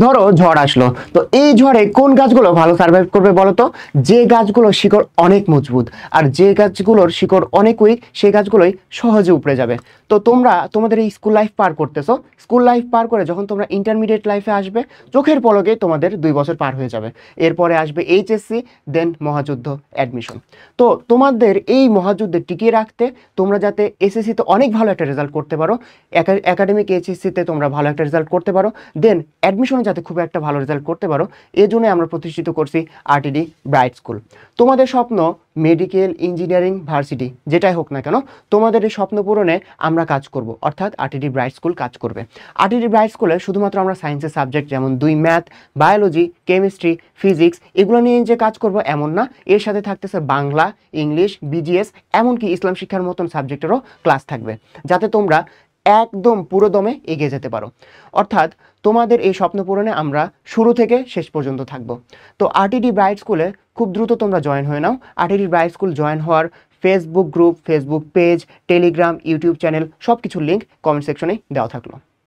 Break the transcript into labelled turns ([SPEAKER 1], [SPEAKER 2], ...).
[SPEAKER 1] ধরো ঝড় আসলো, তো এই ঝড়ে কোন গাছগুলো ভালো সার্ভাইভ করবে বলো তো? যে গাছগুলোর শিকড় অনেক মজবুত আর যে গাছগুলোর শিকড় অনেক উইক সেই গাছগুলোই সহজে উপড়ে যাবে। তো তোমরা তোমাদের এই স্কুল লাইফ পার করতেছো, স্কুল লাইফ পার করে যখন তোমরা ইন্টারমিডিয়েট লাইফে আসবে, চোখের পলকে তোমাদের 2 বছর পার হয়ে যাবে। এরপরে আসবে এইচএসসি, দেন মহাযুদ্ধ, অ্যাডমিশন। তো তোমাদের এই মহাযুদ্ধে টিকিয়ে রাখতে তোমরা যাতে এসএসসিতে অনেক ভালো একটা রেজাল্ট করতে পারো, একাডেমিক এইচএসসিতে তোমরা ভালো একটা রেজাল্ট করতে পারো, দেন অ্যাডমিশনে যাতে খুব একটা ভালো রেজাল্ট করতে পারো, এই জন্য আমরা প্রতিষ্ঠিত করছি আরটিডি ব্রাইট স্কুল। তোমাদের স্বপ্ন মেডিকেল, ইঞ্জিনিয়ারিং, ভার্সিটি যেটাই হোক না কেন, তোমাদের এই স্বপ্ন পূরণে আমরা কাজ করব, অর্থাৎ আরটিডি ব্রাইট স্কুল কাজ করবে। আরটিডি ব্রাইট স্কুলে শুধুমাত্র আমরা সায়েন্সের সাবজেক্ট যেমন 2 ম্যাথ, বায়োলজি, কেমিস্ট্রি, ফিজিক্স এগুলো নিয়ে যে কাজ করব এমন না, এর সাথে থাকতেছে বাংলা, ইংলিশ, বিজিএস, এমনকি ইসলাম শিক্ষার মতন সাবজেক্টেরও ক্লাস থাকবে, যাতে তোমরা একদম পুরো দমে এগিয়ে যেতে পারো। অর্থাৎ তোমাদের এই স্বপ্ন পূরণে আমরা শুরু থেকে শেষ পর্যন্ত থাকবো। তো আরটিডি ব্রাইট স্কুলে খুব দ্রুত তোমরা জয়েন হয়ে নাও। আরটিডি ব্রাইট স্কুল জয়েন হওয়ার Facebook group, Facebook page, Telegram, YouTube channel সব কিছুর লিঙ্ক কমেন্ট সেকশনে দেওয়া থাকলো।